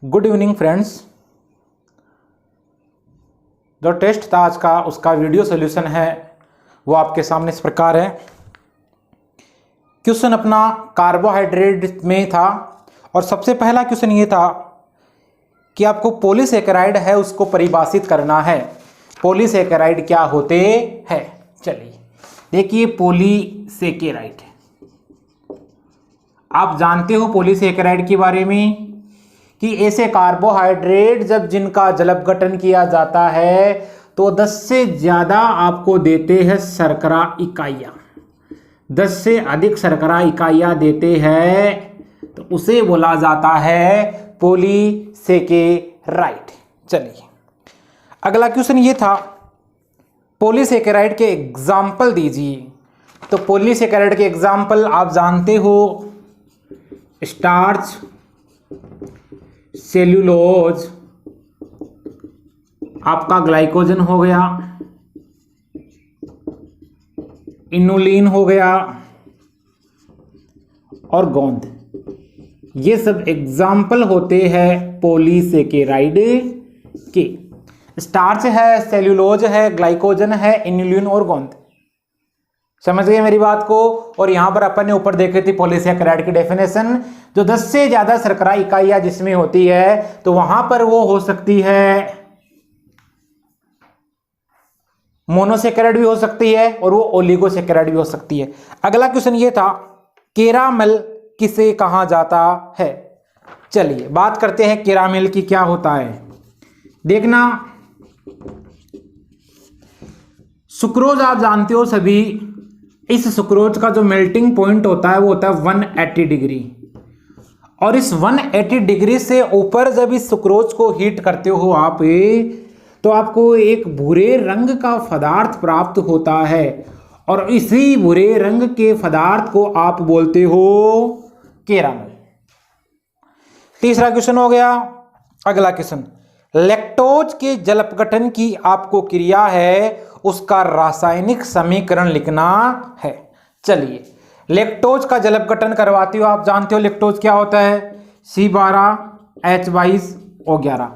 Good evening friends. जो test था आज का उसका वीडियो सॉल्यूशन है वो आपके सामने इस प्रकार है। क्वेश्चन अपना कार्बोहाइड्रेट में था और सबसे पहला क्वेश्चन ये था कि आपको पॉलीसेकेराइड है उसको परिभाषित करना है। पॉलीसेकेराइड क्या होते हैं? चलिए देखिए, पॉलीसेकेराइड आप जानते हो पॉलीसेकेराइड के बारे में कि ऐसे कार्बोहाइड्रेट जब जिनका जलपघटन किया जाता है तो 10 से ज़्यादा आपको देते हैं शर्करा इकाइयाँ। 10 से अधिक शर्करा इकाइयाँ देते हैं तो उसे बोला जाता है पॉलीसेकेराइड। चलिए अगला क्वेश्चन ये था, पॉलीसेकेराइड के एग्जाम्पल दीजिए। तो पॉलीसेकेराइड के एग्जाम्पल आप जानते हो, स्टार्च, सेल्यूलोज, आपका ग्लाइकोजन हो गया, इनुलिन हो गया और गोंद। ये सब एग्जाम्पल होते हैं पॉलीसेकेराइड के। स्टार्च है, सेल्यूलोज है, ग्लाइकोजन है, इनुलिन और गोंद। समझ गए मेरी बात को? और यहां पर अपन ने ऊपर देखी थी पॉलीसेकेराइड की डेफिनेशन, जो 10 से ज्यादा शर्करा इकाइयां जिसमें होती है तो वहां पर वो हो सकती है मोनोसेकेराइड भी हो सकती है और वो ओलिगोसेकेराइड भी हो सकती है। अगला क्वेश्चन ये था, कैरामेल किसे कहा जाता है? चलिए बात करते हैं कैरामेल की क्या होता है। देखना, सुक्रोज आप जानते हो सभी, इस सुक्रोज का जो मेल्टिंग पॉइंट होता है वो होता है 180 डिग्री। और इस 180 डिग्री से ऊपर जब इस सुक्रोज को हीट करते हो आप तो आपको एक भूरे रंग का पदार्थ प्राप्त होता है और इसी भूरे रंग के पदार्थ को आप बोलते हो कैरामेल। तीसरा क्वेश्चन हो गया। अगला क्वेश्चन, लैक्टोज के जलपघटन की आपको क्रिया है उसका रासायनिक समीकरण लिखना है। चलिए, लैक्टोज का जलपघटन करवाते हो, आप जानते हो लैक्टोज क्या होता है, C12H22O11।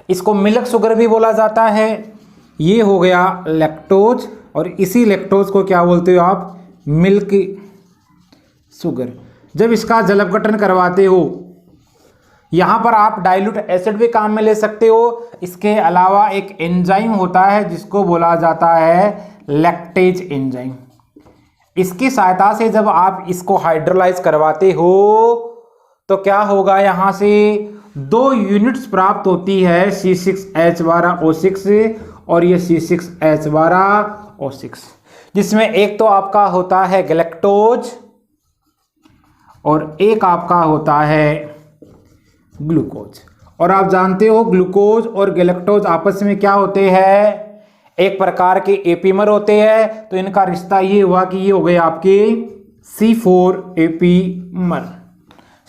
इसको मिल्क शुगर भी बोला जाता है। ये हो गया लैक्टोज और इसी लैक्टोज को क्या बोलते हो आप, मिल्क शुगर। जब इसका जलपघटन करवाते हो, यहाँ पर आप डाइल्यूट एसिड भी काम में ले सकते हो। इसके अलावा एक एंजाइम होता है जिसको बोला जाता है लैक्टेज एंजाइम। इसकी सहायता से जब आप इसको हाइड्रोलाइज करवाते हो तो क्या होगा, यहाँ से 2 यूनिट्स प्राप्त होती है, C6H12O6 और ये C6H12O6, जिसमें एक तो आपका होता है गैलेक्टोज और एक आपका होता है ग्लूकोज। और आप जानते हो ग्लूकोज और गैलेक्टोज आपस में क्या होते हैं, एक प्रकार के एपीमर होते हैं। तो इनका रिश्ता ये हुआ कि ये हो गए आपके C4 एपीमर।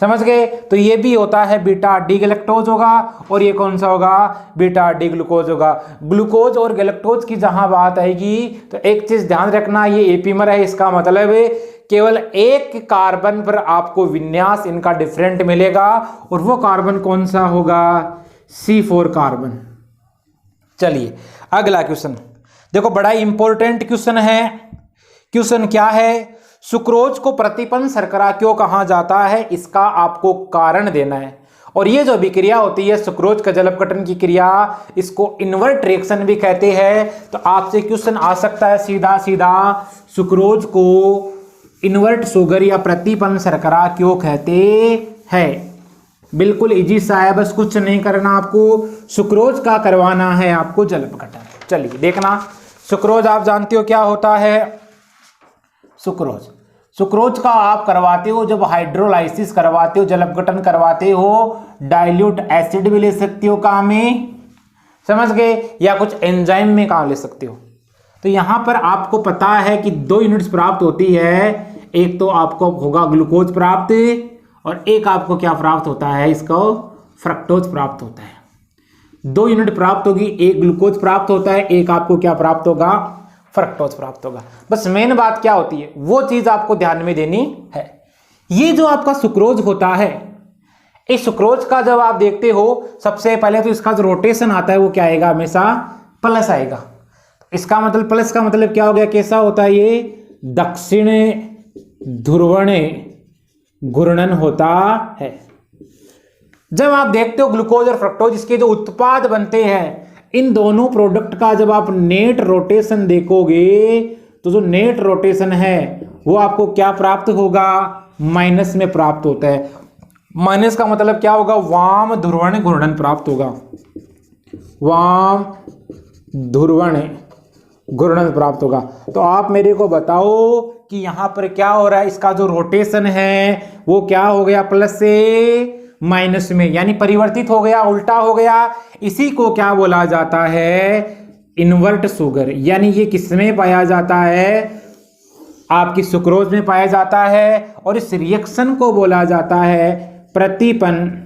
समझ गए? तो ये भी होता है बीटा डी गैलेक्टोज होगा और ये कौन सा होगा, बीटा डी ग्लूकोज होगा। ग्लूकोज और गैलेक्टोज की जहां बात आएगी तो एक चीज ध्यान रखना, ये एपीमर है, इसका मतलब है केवल एक कार्बन पर आपको विन्यास इनका डिफरेंट मिलेगा और वो कार्बन कौन सा होगा, C4 कार्बन। चलिए अगला क्वेश्चन देखो, बड़ा इंपॉर्टेंट क्वेश्चन है। क्वेश्चन क्या है, सुक्रोज को प्रतिपन्न शर्करा क्यों कहा जाता है, इसका आपको कारण देना है। और ये जो अभिक्रिया होती है सुक्रोज का जलपघटन की क्रिया, इसको इन्वर्ट रिएक्शन भी कहते हैं। तो आपसे क्वेश्चन आ सकता है सीधा सीधा, सुक्रोज को इन्वर्ट शुगर या प्रतिपन्न शर्करा क्यों कहते हैं? बिल्कुल इजी सा है, बस कुछ नहीं करना, आपको सुक्रोज का करवाना है आपको जलपघटन। चलिए देखना, सुक्रोज आप जानते हो क्या होता है। सुक्रोज का आप करवाते हो जब हाइड्रोलाइसिस करवाते हो, जलपघटन करवाते हो, डाइल्यूट एसिड भी ले सकते हो काम में, समझ गए, या कुछ एंजाइम में काम ले सकते हो। तो यहां पर आपको पता है कि 2 यूनिट्स प्राप्त होती है, एक तो आपको होगा ग्लूकोज प्राप्त और एक आपको क्या प्राप्त होता है, इसको फ्रक्टोज प्राप्त होता है। 2 यूनिट प्राप्त होगी, एक ग्लूकोज प्राप्त होता है, एक आपको क्या प्राप्त होगा, फ्रक्टोज प्राप्त होगा। बस मेन बात क्या होती है वो चीज आपको ध्यान में देनी है। ये जो आपका सुक्रोज होता है इस सुक्रोज का जब आप देखते हो सबसे पहले तो इसका जो रोटेशन आता है वो क्या आएगा, हमेशा प्लस आएगा। इसका मतलब प्लस का मतलब क्या हो गया, कैसा होता है ये, दक्षिण ध्रुवण घूर्णन होता है। जब आप देखते हो ग्लूकोज और फ्रक्टोज, इसके जो उत्पाद बनते हैं, इन दोनों प्रोडक्ट का जब आप नेट रोटेशन देखोगे तो जो नेट रोटेशन है वो आपको क्या प्राप्त होगा, माइनस में प्राप्त होता है। माइनस का मतलब क्या होगा, वाम ध्रुवण घूर्णन प्राप्त होगा, वाम ध्रुवण घूर्णन प्राप्त होगा। तो आप मेरे को बताओ कि यहां पर क्या हो रहा है, इसका जो रोटेशन है वो क्या हो गया, प्लस से माइनस में, यानी परिवर्तित हो गया, उल्टा हो गया। इसी को क्या बोला जाता है, इन्वर्ट शुगर। यानी ये किसमें पाया जाता है, आपकी सुक्रोज में पाया जाता है, और इस रिएक्शन को बोला जाता है प्रतिपन्न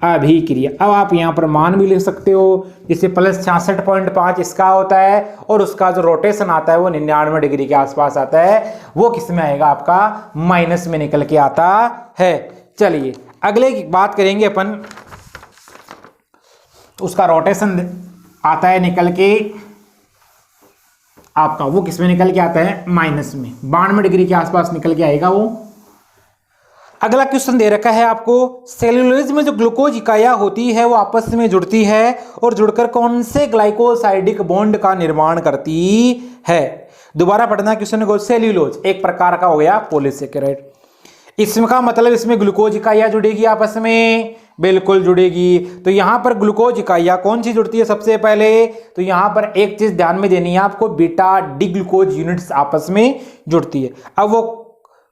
अभिक्रिया। अब आप यहां पर मान भी लिख सकते हो, जिससे प्लस 66.5 इसका होता है और उसका जो रोटेशन आता है वो 99 डिग्री के आसपास आता है, वो किस में आएगा, आपका माइनस में निकल के आता है। चलिए अगले की बात करेंगे अपन, उसका रोटेशन आता है निकल के आपका, वो किस में निकल के आता है, माइनस में, 92 डिग्री के आसपास निकल के आएगा वो। अगला क्वेश्चन दे रखा है आपको, सेल्यूलोज में जो ग्लूकोज इकाइयां होती है वो आपस में जुड़ती है और जुड़कर कौन से ग्लाइकोसाइडिक बॉन्ड का निर्माण करती है। दोबारा पढ़ना क्वेश्चन को, सेल्यूलोज एक प्रकार का हो गया पॉलीसेकेराइड, इसका मतलब इसमें ग्लूकोज इकाइयां जुड़ेगी आपस में, बिल्कुल जुड़ेगी। तो यहां पर ग्लूकोज इकाइयां कौन सी जुड़ती है, सबसे पहले तो यहां पर एक चीज ध्यान में देनी है आपको, बीटा डी ग्लूकोज यूनिट्स आपस में जुड़ती है। अब वो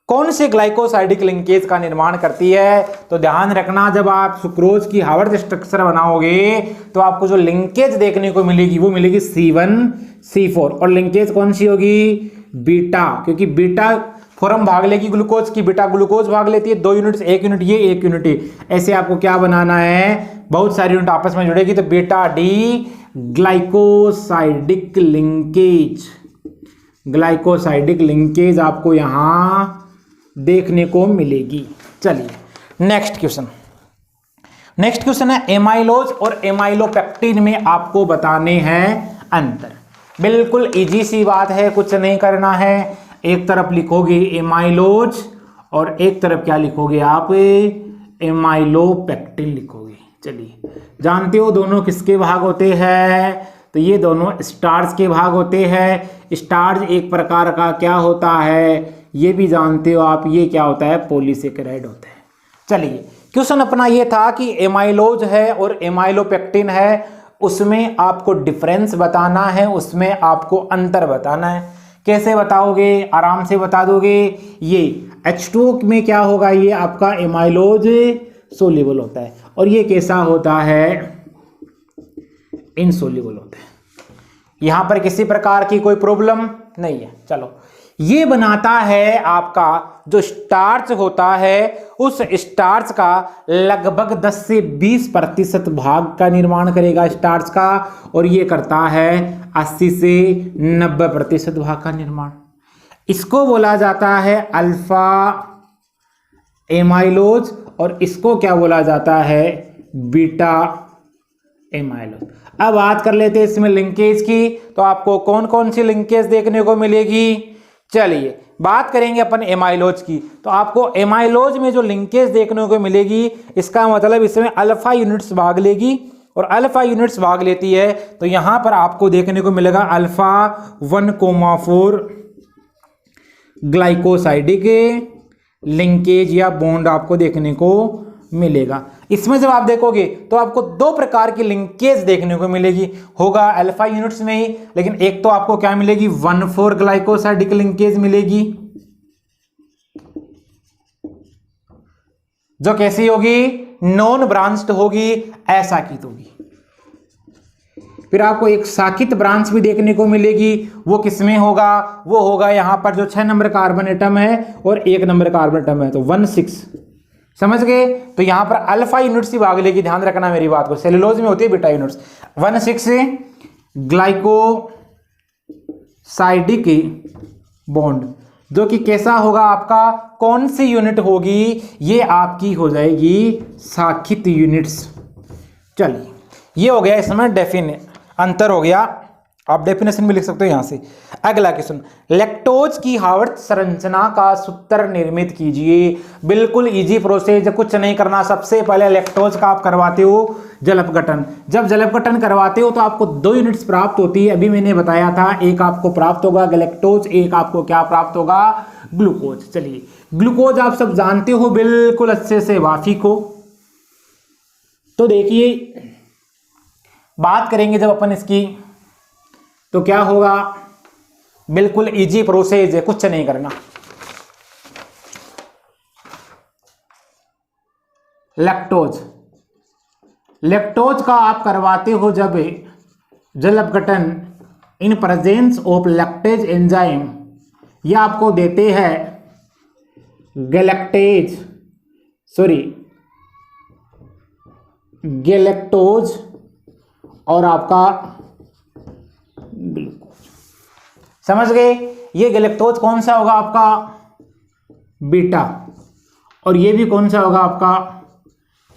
कौन से ग्लाइकोसाइडिक लिंकेज का निर्माण करती है, तो ध्यान रखना, जब आप सुक्रोज की हार्वर्ड स्ट्रक्चर बनाओगे तो आपको जो लिंकेज देखने को मिलेगी वो मिलेगी C1C4, और लिंकेज कौन सी होगी, बीटा, क्योंकि बीटा फॉर्म भाग लेगी ग्लूकोज की, बीटा ग्लूकोज भाग लेती है, 2 यूनिट्स, 1 यूनिट ये 1 यूनिट ये, ऐसे आपको क्या बनाना है, बहुत सारी यूनिट आपस में जुड़ेगी, तो beta D glycosidic linkage, glycosidic linkage आपको यहां देखने को मिलेगी। चलिए नेक्स्ट क्वेश्चन है एमाइलोज और एमाइलोपेक्टिन में आपको बताने हैं अंतर। बिल्कुल इजी सी बात है, कुछ नहीं करना है, एक तरफ लिखोगे एमाइलोज और एक तरफ क्या लिखोगे आप, एमाइलोपेक्टिन लिखोगे। चलिए जानते हो दोनों किसके भाग होते हैं, तो ये दोनों स्टार्च के भाग होते हैं। स्टार्च एक प्रकार का क्या होता है, ये भी जानते हो आप, ये क्या होता है, पॉलीसेकेराइड होता है। चलिए क्वेश्चन अपना ये था कि एमाइलोज है और एमाइलोपेक्टिन है, उसमें आपको डिफरेंस बताना है, उसमें आपको अंतर बताना है। कैसे बताओगे, आराम से बता दोगे। ये H2O में क्या होगा, ये आपका एमाइलोज सोल्यूबल होता है, और ये कैसा होता है, इनसोल्यूबल होता है। यहां पर किसी प्रकार की कोई प्रॉब्लम नहीं है। चलो, ये बनाता है आपका जो स्टार्च होता है, उस स्टार्च का लगभग 10 से 20% भाग का निर्माण करेगा स्टार्च का, और ये करता है 80 से 90% भाग का निर्माण। इसको बोला जाता है अल्फा एमाइलोज, और इसको क्या बोला जाता है, बीटा एमाइलोज। अब बात कर लेते हैं इसमें लिंकेज की, तो आपको कौन कौन सी लिंकेज देखने को मिलेगी। चलिए बात करेंगे अपन एमाइलोज की, तो आपको एमाइलोज में जो लिंकेज देखने को मिलेगी, इसका मतलब इसमें अल्फा यूनिट्स भाग लेगी, और अल्फा यूनिट्स भाग लेती है तो यहां पर आपको देखने को मिलेगा अल्फा 1,4 ग्लाइकोसाइडिक लिंकेज या बॉन्ड आपको देखने को मिलेगा। इसमें जब आप देखोगे तो आपको 2 प्रकार की लिंकेज देखने को मिलेगी, होगा अल्फा यूनिट्स में ही, लेकिन एक तो आपको क्या मिलेगी, 1,4 ग्लाइकोसाइडिक लिंकेज मिलेगी, जो कैसी होगी, नॉन ब्रांच्ड होगी, अशाखित होगी। फिर आपको एक शाखित ब्रांच भी देखने को मिलेगी, वो किसमें होगा, वो होगा यहां पर जो 6 नंबर कार्बन एटम है और 1 नंबर कार्बन एटम है, तो 1,6, समझ गए। तो यहां पर अल्फा यूनिट्स ही भाग लेगी, ध्यान रखना मेरी बात को, सेलुलोज में होती है बीटा यूनिट्स। 1,6 ग्लाइकोसाइडिक बॉन्ड, जो कि कैसा होगा आपका, कौन सी यूनिट होगी, ये आपकी हो जाएगी साखित यूनिट्स। चलिए ये हो गया इसमें अंतर हो गया, आप डेफिनेशन भी लिख सकते हो यहां से। अगला क्वेश्चन, लैक्टोज की हार्वर्त संरचना का सूत्र निर्मित कीजिए। बिल्कुल इजी प्रोसेस, कुछ नहीं करना। सबसे पहले लैक्टोज का आप करवाते हो जलपघटन। जब जलपघटन करवाते हो तो आपको 2 यूनिट्स प्राप्त होती है, अभी मैंने बताया था। एक आपको प्राप्त होगा गैलेक्टोज, एक आपको क्या प्राप्त होगा, ग्लूकोज। चलिए ग्लूकोज आप सब जानते हो बिल्कुल अच्छे से, वाफी को। तो देखिए बात करेंगे जब अपन इसकी, तो क्या होगा, बिल्कुल इजी प्रोसेस है, कुछ नहीं करना। लैक्टोज का आप करवाते हो जब जल अपघटन in presence of lactase enzyme, यह आपको देते हैं गैलेक्टोज और आपका ग्लूकोज। समझ गए? ये गैलेक्टोज कौन सा होगा आपका, बीटा, और ये भी कौन सा होगा आपका,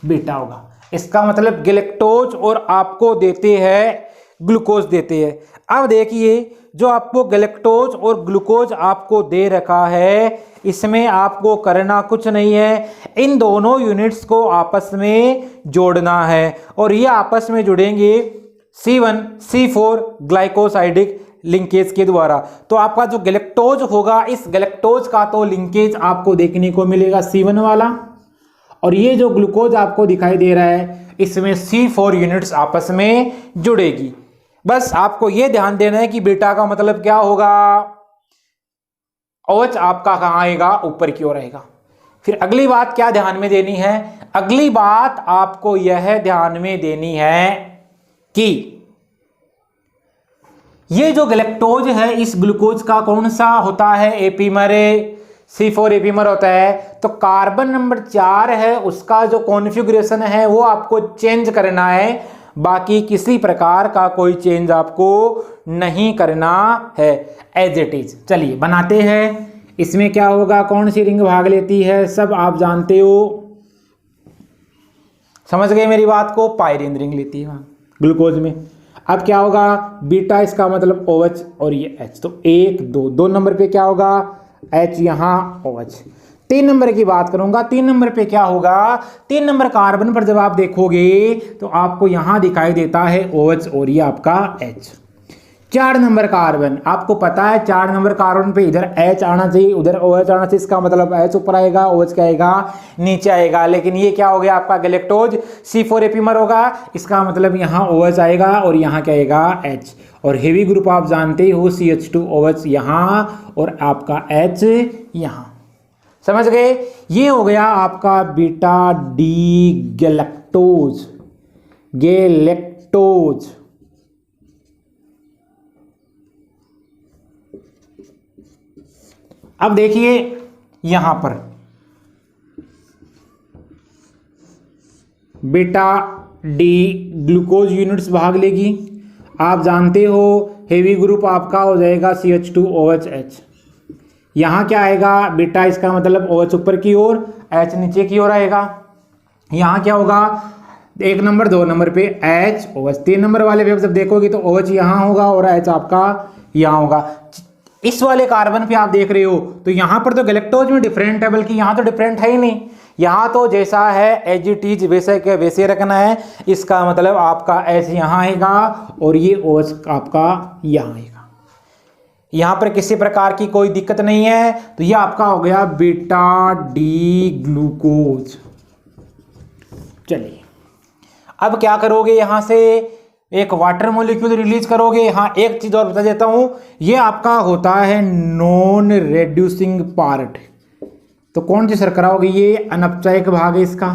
बीटा होगा। इसका मतलब गैलेक्टोज और आपको देते हैं ग्लूकोज देते हैं। अब देखिए जो आपको गैलेक्टोज और ग्लूकोज आपको दे रखा है, इसमें आपको करना कुछ नहीं है, इन दोनों यूनिट्स को आपस में जोड़ना है, और ये आपस में जुड़ेंगे C1C4 ग्लाइकोसाइडिक लिंकेज के द्वारा। तो आपका जो गैलेक्टोज होगा, इस गैलेक्टोज का तो लिंकेज आपको देखने को मिलेगा C1 वाला, और ये जो ग्लूकोज आपको दिखाई दे रहा है इसमें C4 यूनिट्स आपस में जुड़ेगी। बस आपको ये ध्यान देना है कि बीटा का मतलब क्या होगा, OH आपका कहाँ आएगा, ऊपर की ओर आएगा। फिर अगली बात क्या ध्यान में देनी है, अगली बात आपको यह ध्यान में देनी है कि ये जो गैलेक्टोज है इस ग्लूकोज का कौन सा होता है, एपीमर, C4 एपीमर होता है। तो कार्बन नंबर 4 है, उसका जो कॉन्फ़िगरेशन है वो आपको चेंज करना है, बाकी किसी प्रकार का कोई चेंज आपको नहीं करना है, एज इट इज। चलिए बनाते हैं। इसमें क्या होगा, कौन सी रिंग भाग लेती है, सब आप जानते हो, समझ गए मेरी बात को, पायरीन रिंग लेती है ग्लूकोज में। अब क्या होगा, बीटा इसका मतलब OH और ये H, तो 1 2 नंबर पे क्या होगा, H यहाँ OH। 3 नंबर की बात करूंगा, 3 नंबर पे क्या होगा, 3 नंबर कार्बन पर जब आप देखोगे तो आपको यहां दिखाई देता है OH और ये आपका H। 4 नंबर कार्बन, आपको पता है 4 नंबर कार्बन पे इधर H आना चाहिए, उधर OH आना चाहिए, इसका मतलब H ऊपर आएगा, OH क्या आएगा, नीचे आएगा। लेकिन ये क्या हो गया आपका गैलेक्टोज, C4 एपीमर होगा, इसका मतलब यहाँ OH आएगा और यहाँ क्या आएगा, H। और हेवी ग्रुप आप जानते हो CH2OH यहाँ और आपका H यहाँ। समझ गए? ये हो गया आपका बीटा डी गैलेक्टोज। अब देखिए यहां पर बीटा डी ग्लूकोज यूनिट्स भाग लेगी। आप जानते हो हेवी ग्रुप आपका हो जाएगा CH2OH। यहाँ क्या आएगा, बीटा इसका मतलब OH ऊपर की ओर, H नीचे की ओर आएगा। यहाँ क्या होगा, 1 नंबर 2 नंबर पे H OH, 3 नंबर वाले पे जब देखोगे तो OH यहाँ होगा और H आपका यहाँ होगा। इस वाले कार्बन पे आप देख रहे हो तो यहाँ पर तो गैलेक्टोज में डिफरेंट है, बल्कि यहाँ तो डिफरेंट है ही नहीं, यहाँ तो जैसा है एज इट इज वैसे के वैसे रखना है। इसका मतलब आपका H यहाँ आएगा और ये OH आपका यहाँ आएगा। यहाँ पर किसी प्रकार की कोई दिक्कत नहीं है, तो ये आपका हो गया बीटा डी ग्लूकोज। चलिए अब क्या करोगे, यहाँ से एक वाटर मॉलिक्यूल रिलीज करोगे। हाँ एक चीज और बता देता हूं, ये आपका होता है नॉन रेड्यूसिंग पार्ट। तो कौन सी शर्करा होगी, ये अनपचायक भाग है इसका,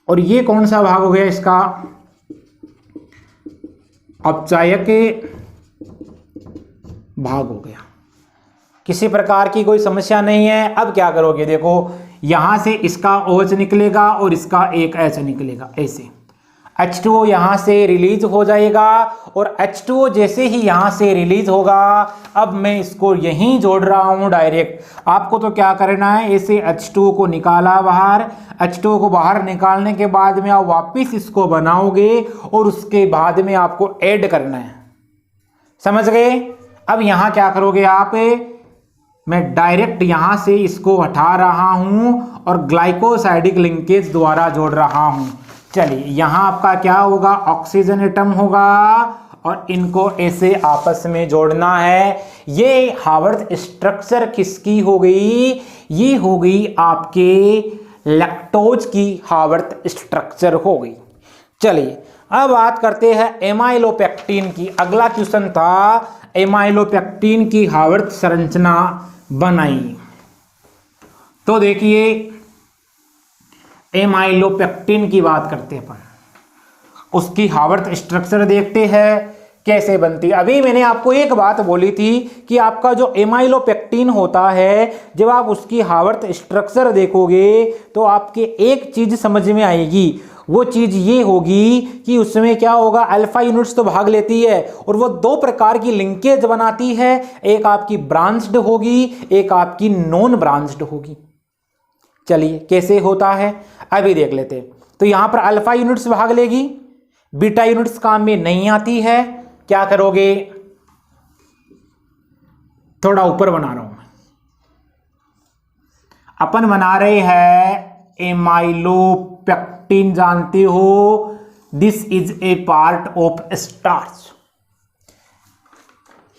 और ये कौन सा भाग हो गया इसका, अपचायक भाग हो गया। किसी प्रकार की कोई समस्या नहीं है। अब क्या करोगे, देखो यहां से इसका OH निकलेगा और इसका एक H निकलेगा ऐसे। H2O यहाँ से रिलीज हो जाएगा और H2O जैसे ही यहाँ से रिलीज होगा, अब मैं इसको यहीं जोड़ रहा हूँ डायरेक्ट। आपको तो क्या करना है, ऐसे H2O को निकाला बाहर, H2O को बाहर निकालने के बाद में आप वापस इसको बनाओगे और उसके बाद में आपको ऐड करना है। समझ गए? अब यहाँ क्या करोगे आप, मैं डायरेक्ट यहाँ से इसको हटा रहा हूँ और ग्लाइकोसाइडिक लिंकेज द्वारा जोड़ रहा हूँ। चलिए यहाँ आपका क्या होगा, ऑक्सीजन एटम होगा और इनको ऐसे आपस में जोड़ना है। ये हार्वर्थ स्ट्रक्चर किसकी हो गई, ये हो गई आपके लैक्टोज की हार्वर्थ स्ट्रक्चर हो गई। चलिए अब बात करते हैं एमाइलोपेक्टिन की। अगला क्वेश्चन था एमाइलोपेक्टिन की हार्वर्थ संरचना बनाई। तो देखिए एमाइलोपेक्टिन की बात करते हैं अपन, उसकी हार्वर्थ स्ट्रक्चर देखते हैं कैसे बनती है। अभी मैंने आपको एक बात बोली थी कि आपका जो एमाइलोपेक्टिन होता है, जब आप उसकी हार्वर्थ स्ट्रक्चर देखोगे तो आपके एक चीज समझ में आएगी। वो चीज ये होगी कि उसमें क्या होगा, अल्फा यूनिट्स तो भाग लेती है और वो दो प्रकार की लिंकेज बनाती है, एक आपकी ब्रांच्ड होगी, एक आपकी नॉन ब्रांच्ड होगी। चलिए कैसे होता है अभी देख लेते हैं। तो यहां पर अल्फा यूनिट्स भाग लेगी, बीटा यूनिट्स काम में नहीं आती है। क्या करोगे, थोड़ा ऊपर बना रहा हूं मैं, अपन बना रहे हैं एमाइलोपेक्टिन, जानते हो this is a part of starch.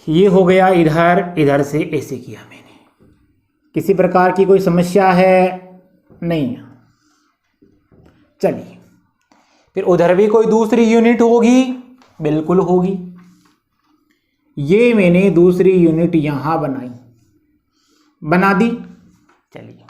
ये हो गया इधर, इधर से ऐसे किया मैंने। किसी प्रकार की कोई समस्या है नहीं। चलिए फिर उधर भी कोई दूसरी यूनिट होगी, बिल्कुल होगी। ये मैंने दूसरी यूनिट यहां बनाई, बना दी। चलिए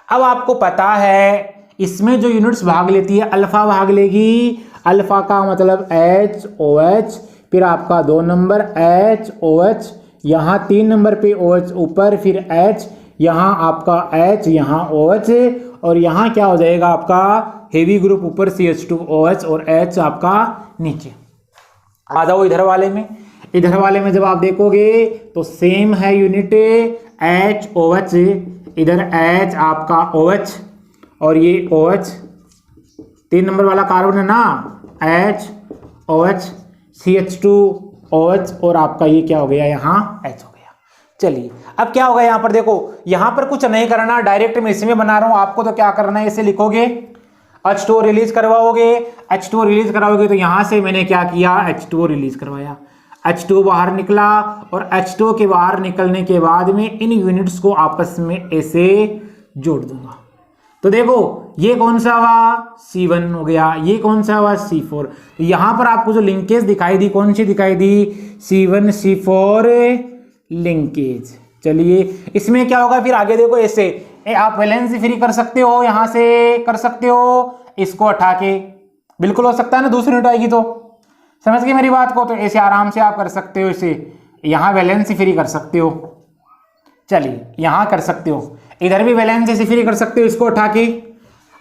अब आपको पता है इसमें जो यूनिट्स भाग लेती है, अल्फा भाग लेगी। अल्फा का मतलब HOH, फिर आपका 2 नंबर HOH, यहाँ 3 नंबर पे OH ऊपर, फिर H, यहाँ आपका H, यहाँ OH, और यहाँ क्या हो जाएगा आपका हेवी ग्रुप ऊपर CH2OH और H आपका नीचे। आ जाओ इधर वाले में। इधर वाले में जब आप देखोगे तो सेम है यूनिट, HOH, इधर H आपका OH और ये OH, 3 नंबर वाला कार्बन है ना, HOH, CH2OH और आपका ये क्या हो गया यहाँ H हो गया। चलिए अब क्या होगा, यहाँ पर देखो, यहाँ पर कुछ नहीं करना, डायरेक्ट मैं इसमें बना रहा हूँ। आपको तो क्या करना है, इसे लिखोगे, H2O रिलीज करवाओगे। H2O रिलीज करवाओगे तो यहाँ से मैंने क्या किया, H2O रिलीज करवाया, H2O बाहर निकला और H2O के बाहर निकलने के बाद में इन यूनिट्स को आपस में ऐसे जोड़ दूंगा। तो देखो ये कौन सा हुआ, C1 हो गया, ये कौन सा हुआ, C4। तो यहाँ पर आपको जो लिंकेज दिखाई दी, कौन सी दिखाई दी, C1 C4 लिंकेज। चलिए इसमें क्या होगा, फिर आगे देखो ऐसे आप वैलेंसी फ्री कर सकते हो, यहाँ से कर सकते हो, इसको हटा के बिल्कुल हो सकता है ना, दूसरी यूनिट आएगी तो। समझ गए मेरी बात को? तो ऐसे आराम से आप कर सकते हो, इसे यहाँ वैलेंसी फ्री कर सकते हो। चलिए यहाँ कर सकते हो, इधर भी वैलेंसी फ्री कर सकते हो, इसको उठा के।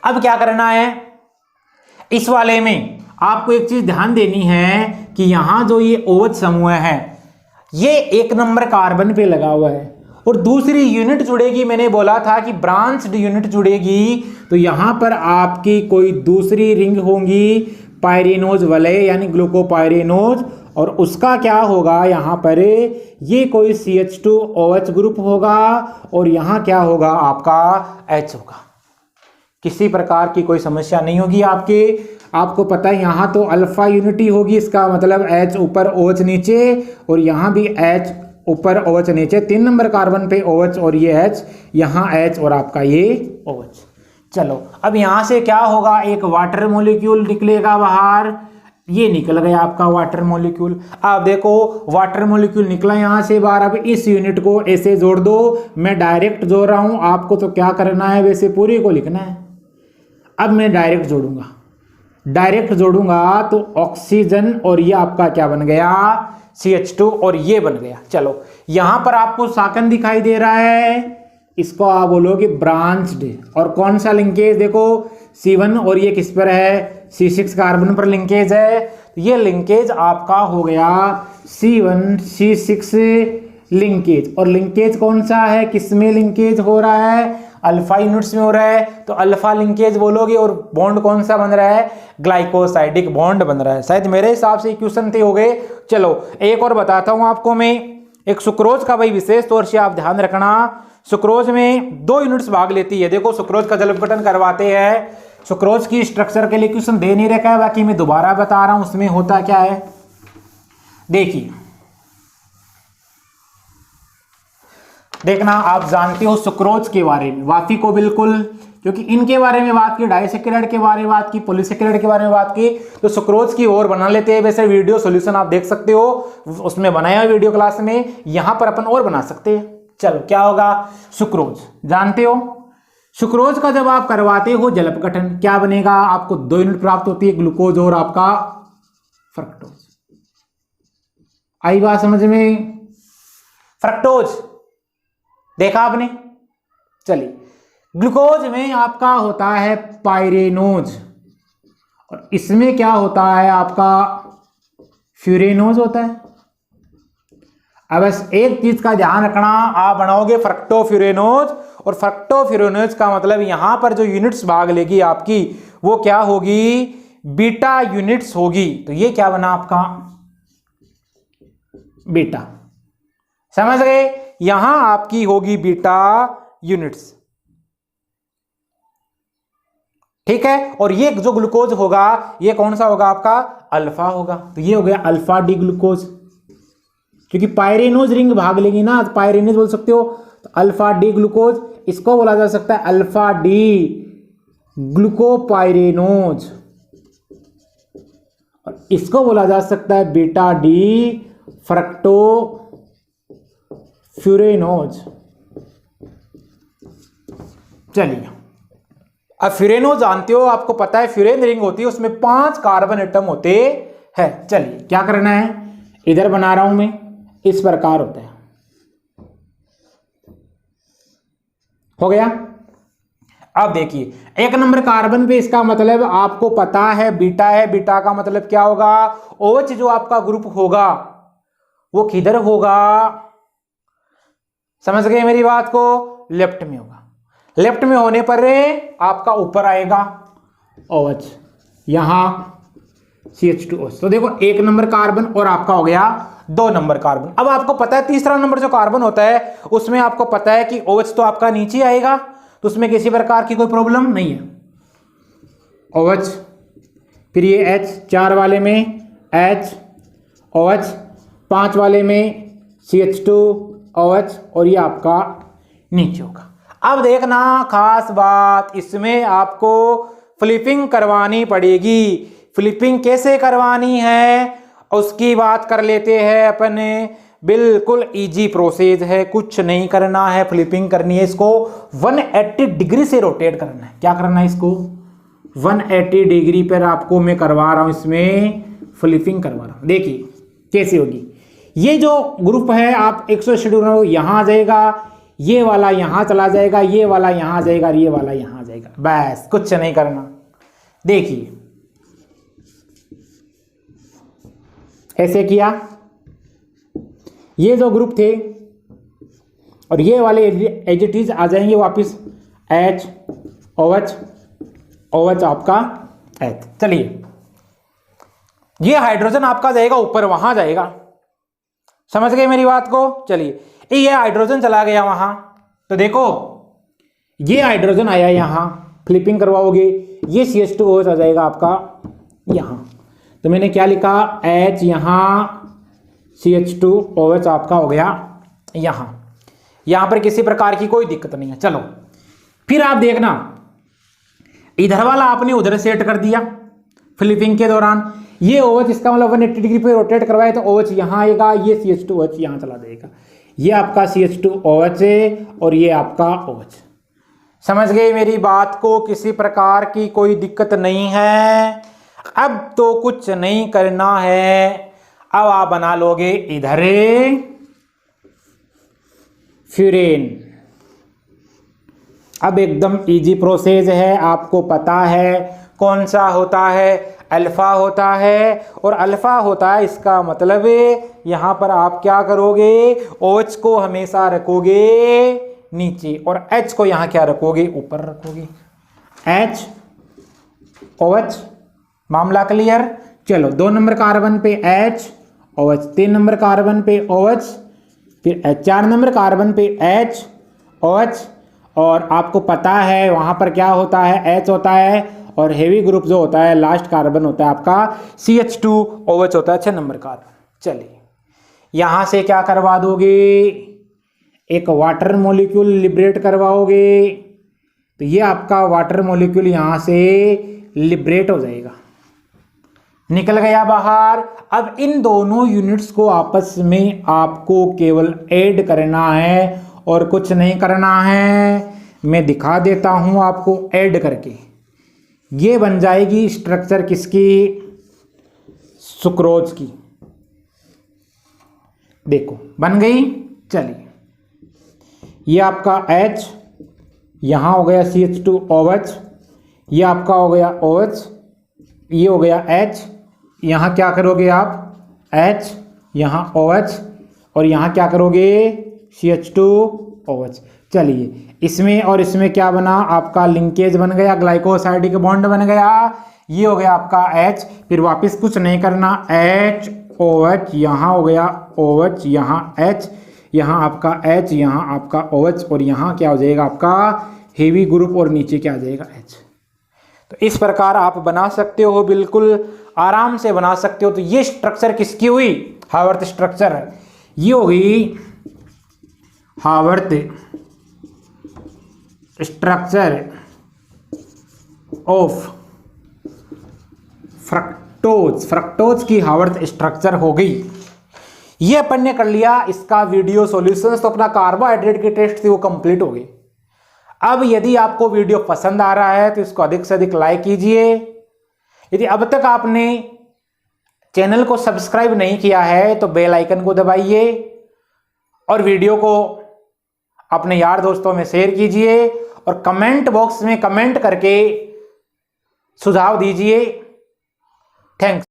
अब क्या करना है, इस वाले में आपको एक चीज ध्यान देनी है कि यहाँ जो ये OH समूह है, ये 1 नंबर कार्बन पे लगा हुआ है और दूसरी यूनिट जुड़ेगी। मैंने बोला था कि ब्रांच्ड यूनिट जुड़ेगी, तो यहाँ पर आपकी कोई दूसरी रिंग होंगी पायरेनोज वलय यानी ग्लूकोपायरेनोज, और उसका क्या होगा, यहाँ पर ये कोई CH2OH ग्रुप होगा और यहाँ क्या होगा आपका H होगा। किसी प्रकार की कोई समस्या नहीं होगी आपको पता है यहाँ तो अल्फा यूनिटी होगी, इसका मतलब H ऊपर OH नीचे, और यहाँ भी H ऊपर OH नीचे, 3 नंबर कार्बन पे OH और ये H, यहाँ H और आपका ये OH। चलो अब यहाँ से क्या होगा, एक वाटर मॉलिक्यूल निकलेगा बाहर, ये निकल गया आपका वाटर मॉलिक्यूल। अब देखो वाटर मॉलिक्यूल निकला यहाँ से बाहर। अब इस यूनिट को ऐसे जोड़ दो, मैं डायरेक्ट जोड़ रहा हूँ, आपको तो क्या करना है, वैसे पूरी को लिखना है। अब मैं डायरेक्ट जोड़ूंगा तो ऑक्सीजन और ये आपका क्या बन गया, CH2 और ये बन गया। चलो यहाँ पर आपको साकन दिखाई दे रहा है, इसको आप बोलोगे ब्रांच्ड। और कौन सा लिंकेज, देखो C1 और ये किस पर है, C6 कार्बन पर लिंकेज है, तो ये लिंकेज आपका हो गया C1C6 लिंकेज। और लिंकेज कौन सा है, किस में लिंकेज हो रहा है, अल्फा यूनिट्स में हो रहा है, तो अल्फा लिंकेज बोलोगे। और बॉन्ड कौन सा बन रहा है, ग्लाइकोसाइडिक बॉन्ड बन रहा है। शायद मेरे हिसाब से क्वेश्चन थे हो गए। चलो एक और बताता हूं आपको मैं, एक सुक्रोज का भाई विशेष तौर से आप ध्यान रखना। सुक्रोज में 2 यूनिट्स भाग लेती है। देखो सुक्रोज का जल अपघटन करवाते हैं, सुक्रोज की स्ट्रक्चर के लिए क्वेश्चन दे नहीं रखा है, बाकी मैं दोबारा बता रहा हूं उसमें होता क्या है। देखिए देखना, आप जानते हो सुक्रोज के बारे में, वाफी को बिल्कुल, क्योंकि इनके बारे में बात की, डाइसेक्राइड के बारे में बात की, पॉलीसेक्राइड के बारे में बात की, तो सुक्रोज की और बना लेते हैं। वैसे वीडियो सॉल्यूशन आप देख सकते हो, उसमें बनाया वीडियो क्लास में, यहां पर अपन और बना सकते हैं। चलो क्या होगा, सुक्रोज जानते हो, सुक्रोज का जब आप करवाते हो जल अपघटन, क्या बनेगा, आपको 2 यूनिट प्राप्त होती है, ग्लूकोज और आपका फ्रक्टोज। आई बात समझ में, फ्रक्टोज देखा आपने। चलिए ग्लूकोज में आपका होता है पाइरेनोज, और इसमें क्या होता है आपका फ्यूरेनोज होता है। अब बस एक चीज का ध्यान रखना, आप बनाओगे फ्रक्टोफ्यूरेनोज, और फ्रक्टोफ्यूरेनोज का मतलब यहां पर जो यूनिट्स भाग लेगी आपकी, वो क्या होगी, बीटा यूनिट्स होगी। तो ये क्या बना आपका बीटा, समझ गए, यहां आपकी होगी बीटा यूनिट्स, ठीक है। और ये जो ग्लूकोज होगा ये कौन सा होगा आपका, अल्फा होगा। तो ये हो गया अल्फा डी ग्लूकोज, क्योंकि पायरेनोज रिंग भाग लेगी ना, तो पायरेनोज बोल सकते हो। तो अल्फा डी ग्लूकोज, इसको बोला जा सकता है अल्फा डी ग्लूकोपाइरेनोज, और इसको बोला जा सकता है बीटा डी फ्रक्टो फ्यूरेनोज। चलिए अब फ्यूरेनोज जानते हो, आपको पता है फ्यूरेन रिंग होती है, उसमें 5 कार्बन एटम होते हैं। चलिए क्या करना है, इधर बना रहा हूं मैं, इस प्रकार होता है, हो गया। अब देखिए 1 नंबर कार्बन पे, इसका मतलब आपको पता है बीटा है, बीटा का मतलब क्या होगा, OH जो आपका ग्रुप होगा वो किधर होगा, समझ गए मेरी बात को, लेफ्ट में होगा। लेफ्ट में होने पर आपका ऊपर आएगा OH, यहां CH2OH। तो देखो 1 नंबर कार्बन और आपका हो गया 2 नंबर कार्बन। अब आपको पता है तीसरा नंबर जो कार्बन होता है उसमें आपको पता है कि OH तो आपका नीचे आएगा, तो उसमें किसी प्रकार की कोई प्रॉब्लम नहीं है। OH, फिर ये H 4 वाले में H, OH 5 वाले में CH2OH, और ये आपका नीचे होगा। अब देखना खास बात, इसमें आपको फ्लिपिंग करवानी पड़ेगी। फ्लिपिंग कैसे करवानी है उसकी बात कर लेते हैं अपने। बिल्कुल इजी प्रोसेस है, कुछ नहीं करना है, फ्लिपिंग करनी है। इसको 180 डिग्री से रोटेट करना है। क्या करना है, इसको 180 डिग्री पर आपको मैं करवा रहा हूं, इसमें फ्लिपिंग करवा रहा हूं। देखिए कैसे होगी, ये जो ग्रुप है आप 180 डिग्री यहां आ जाएगा, ये वाला यहां चला जाएगा, ये वाला यहां आ जाएगा, ये वाला यहां आ जाएगा, बस कुछ नहीं करना। देखिए ऐसे किया, ये जो ग्रुप थे और ये वाले एज इट इज आ जाएंगे वापस, H OH OH आपका H। चलिए ये हाइड्रोजन आपका जाएगा ऊपर, वहां जाएगा, समझ गए मेरी बात को। चलिए ये हाइड्रोजन चला गया वहां, तो देखो ये हाइड्रोजन आया यहां, फ्लिपिंग करवाओगे, ये CH2OH आ जाएगा आपका यहां। तो मैंने क्या लिखा, H यहां, CH2OH आपका हो गया यहां पर किसी प्रकार की कोई दिक्कत नहीं है। चलो फिर आप देखना, इधर वाला आपने उधर सेट कर दिया फ्लिपिंग के दौरान, ये OH इसका मतलब 180 डिग्री पे रोटेट करवाए तो OH यहां आएगा, ये CH2OH यहां चला जाएगा, ये आपका CH2OH है और ये आपका OH। समझ गए मेरी बात को, किसी प्रकार की कोई दिक्कत नहीं है। अब तो कुछ नहीं करना है, अब आप बना लोगे इधर फ्यूरेन। अब एकदम इजी प्रोसेस है, आपको पता है कौन सा होता है, अल्फा होता है। और अल्फा होता है, इसका मतलब यहाँ पर आप क्या करोगे, OH को हमेशा रखोगे नीचे और H को यहाँ क्या रखोगे, ऊपर रखोगे। H OH, मामला क्लियर। चलो 2 नंबर कार्बन पे H OH, 3 नंबर कार्बन पे OH, फिर 4 नंबर कार्बन पे H OH। और आपको पता है वहां पर क्या होता है, H होता है और हेवी ग्रुप जो होता है लास्ट कार्बन होता है आपका CH2OH होता है 6 नंबर कार्बन। चलिए यहां से क्या करवा दोगे, एक वाटर मॉलिक्यूल लिबरेट करवाओगे, तो ये आपका वाटर मॉलिक्यूल यहां से लिबरेट हो जाएगा, निकल गया बाहर। अब इन दोनों यूनिट्स को आपस में आपको केवल ऐड करना है और कुछ नहीं करना है। मैं दिखा देता हूं आपको ऐड करके। ये बन जाएगी स्ट्रक्चर किसकी, सुक्रोज की। देखो बन गई। चलिए ये आपका H, यहां हो गया CH2OH, ये आपका हो गया OH, ये हो गया H। यहाँ क्या करोगे आप, H, यहाँ OH और यहाँ क्या करोगे CH2OH। चलिए इसमें और इसमें क्या बना, आपका लिंकेज बन गया, ग्लाइकोसाइडिक बॉन्ड बन गया। ये हो गया आपका H, फिर वापस कुछ नहीं करना, HOH, यहाँ हो गया OH, यहाँ H, यहाँ आपका H, यहाँ आपका OH और यहाँ क्या हो जाएगा आपका हेवी ग्रुप और नीचे क्या आ जाएगा H। तो इस प्रकार आप बना सकते हो, बिल्कुल आराम से बना सकते हो। तो ये स्ट्रक्चर किसकी हुई, हावर्थ स्ट्रक्चर। ये होगी Haworth structure of fructose. Fructose की हावर्थ स्ट्रक्चर हो गई। ये अपन ने कर लिया इसका वीडियो सॉल्यूशंस। तो अपना कार्बोहाइड्रेट के टेस्ट थे वो कंप्लीट हो गए। अब यदि आपको वीडियो पसंद आ रहा है तो इसको अधिक से अधिक लाइक कीजिए। यदि अब तक आपने चैनल को सब्सक्राइब नहीं किया है तो बेल आइकन को दबाइए और वीडियो को अपने यार दोस्तों में शेयर कीजिए और कमेंट बॉक्स में कमेंट करके सुझाव दीजिए। थैंक्स।